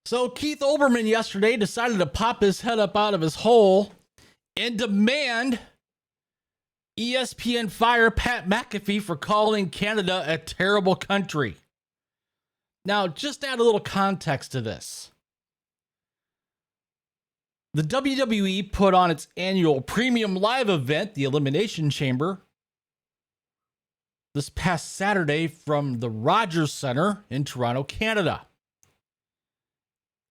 So Keith Olbermann yesterday decided to pop his head up out of his hole and demand ESPN fire Pat McAfee for calling Canada a terrible country. Now, just add a little context to this. The WWE put on its annual premium live event, the Elimination Chamber, this past Saturday from the Rogers Centre in Toronto, Canada.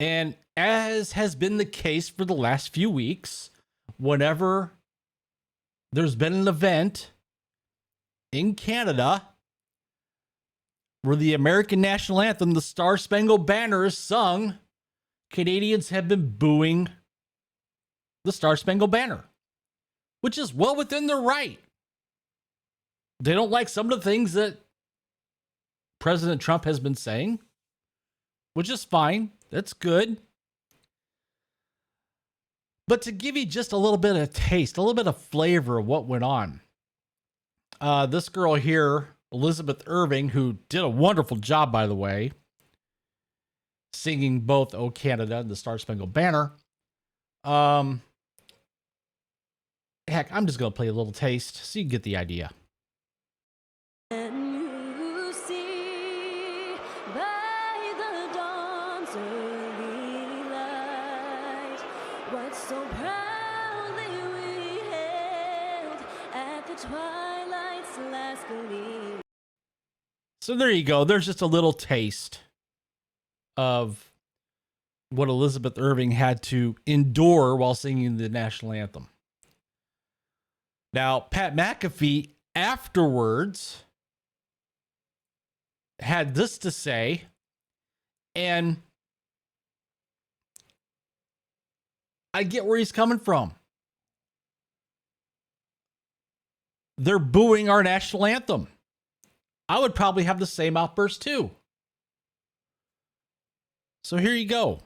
And as has been the case for the last few weeks, whenever there's been an event in Canada where the American national anthem, the Star Spangled Banner, is sung, Canadians have been booing the Star Spangled Banner, which is well within their right. They don't like some of the things that President Trump has been saying, which is fine. That's good. But to give you just a little bit of taste, a little bit of flavor of what went on, this girl here, Elizabeth Irving, who did a wonderful job, by the way, singing both "O Canada" and the Star Spangled Banner. Heck, I'm just going to play a little taste so you get the idea. You see by the dawn's early light what so proudly we hailed at the twilight's last gleam. So there you go. There's just a little taste of what Elizabeth Irving had to endure while singing the national anthem. Now, Pat McAfee afterwards had this to say, and I get where he's coming from. They're booing our national anthem. I would probably have the same outburst too. So here you go.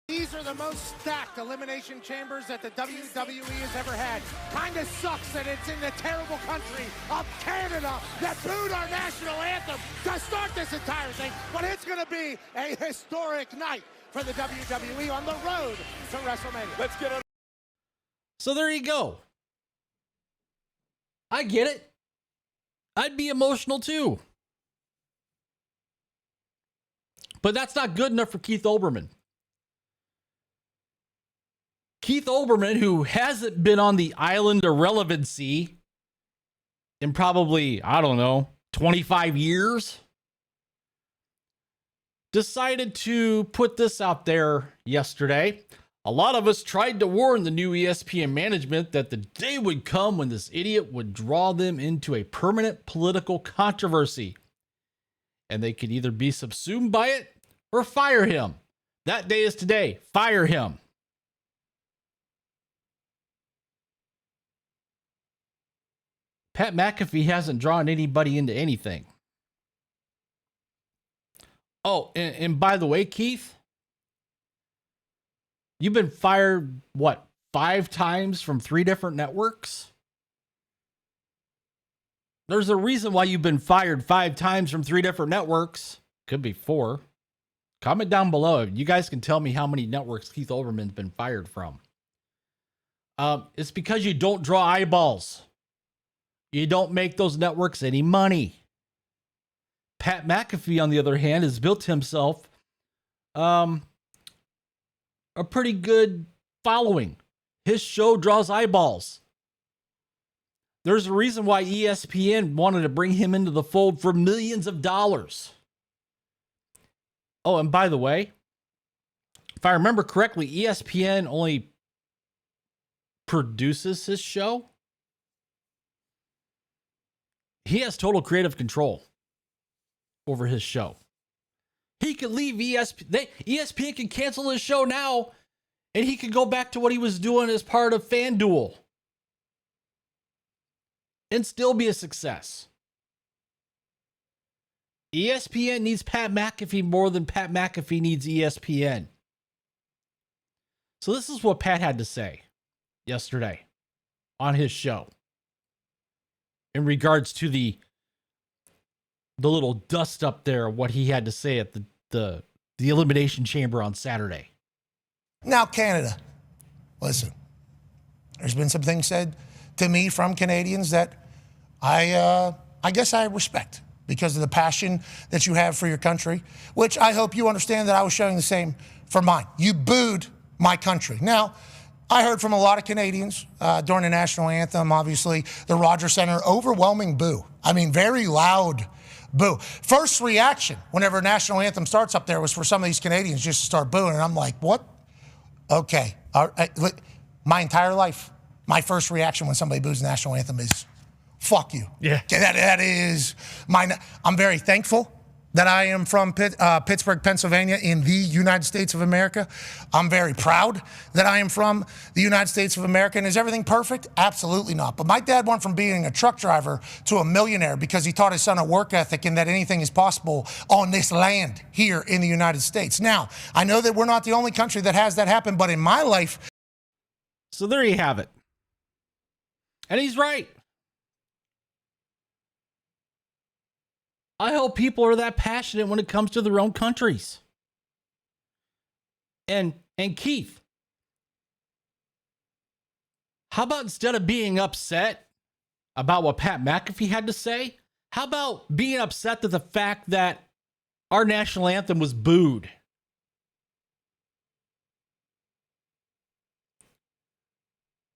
These are the most stacked elimination chambers that the WWE has ever had. Kinda sucks that it's in the terrible country of Canada that booed our national anthem to start this entire thing. But it's gonna be a historic night for the WWE on the road to WrestleMania. Let's get it. So there you go. I get it. I'd be emotional too. But that's not good enough for Keith Olbermann. Keith Olbermann, who hasn't been on the island of relevancy in probably, 25 years, decided to put this out there yesterday. A lot of us tried to warn the new ESPN management that the day would come when this idiot would draw them into a permanent political controversy, and they could either be subsumed by it or fire him. That day is today. Fire him. Pat McAfee hasn't drawn anybody into anything. Oh, and by the way, Keith, you've been fired, 5 times from 3 different networks? There's a reason why you've been fired 5 times from 3 different networks. Could be 4. Comment down below. You guys can tell me how many networks Keith Olbermann's been fired from. It's because you don't draw eyeballs. You don't make those networks any money. Pat McAfee, on the other hand, has built himself a pretty good following. His show draws eyeballs. There's a reason why ESPN wanted to bring him into the fold for millions of dollars. Oh, and by the way, if I remember correctly, ESPN only produces his show. He has total creative control over his show. He could leave ESPN. ESPN can cancel his show now, and he could go back to what he was doing as part of FanDuel and still be a success. ESPN needs Pat McAfee more than Pat McAfee needs ESPN. So this is what Pat had to say yesterday on his show in regards to the little dust up there, what he had to say at the the Elimination Chamber on Saturday. Now, Canada, listen, there's been some things said to me from Canadians that I guess I respect because of the passion that you have for your country, which I hope you understand that I was showing the same for mine. You booed my country. Now, I heard from a lot of Canadians during the national anthem, obviously, the Rogers Center, overwhelming boo. I mean, very loud boo. First reaction whenever national anthem starts up there was for some of these Canadians just to start booing. And I'm like, what? Okay. My entire life, my first reaction when somebody boos the national anthem is, fuck you. Yeah. Okay, that is I'm very thankful that I am from Pittsburgh, Pennsylvania in the United States of America. I'm very proud that I am from the United States of America. And is everything perfect? Absolutely not. But my dad went from being a truck driver to a millionaire because he taught his son a work ethic and that anything is possible on this land here in the United States. Now, I know that we're not the only country that has that happen, but in my life. So there you have it. And he's right. I hope people are that passionate when it comes to their own countries. And Keith, how about instead of being upset about what Pat McAfee had to say, how about being upset at the fact that our national anthem was booed?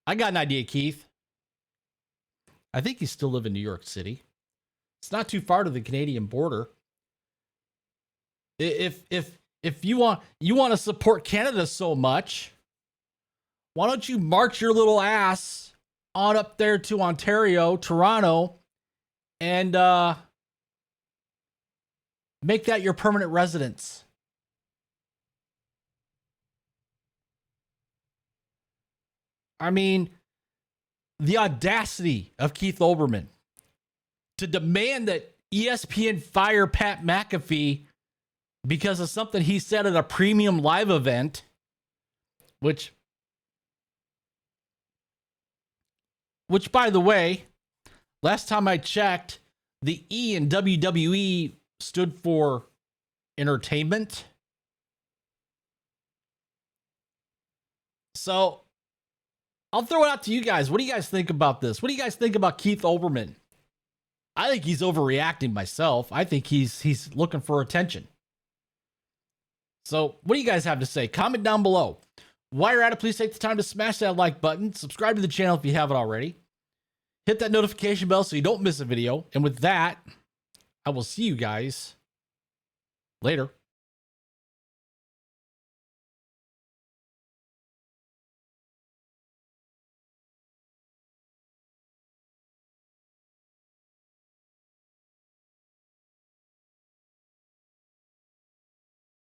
I got an idea, Keith. I think you still live in New York City. It's not too far to the Canadian border. If you want to support Canada so much, why don't you march your little ass on up there to Ontario, Toronto, and make that your permanent residence? I mean, the audacity of Keith Olbermann to demand that ESPN fire Pat McAfee because of something he said at a premium live event, which by the way, last time I checked, the E in WWE stood for entertainment. So I'll throw it out to you guys. What do you guys think about this? What do you guys think about Keith Olbermann? I think he's overreacting myself. I think he's looking for attention. So what do you guys have to say? Comment down below. While you're at it, please take the time to smash that like button. Subscribe to the channel if you haven't already. Hit that notification bell so you don't miss a video. And with that, I will see you guys later.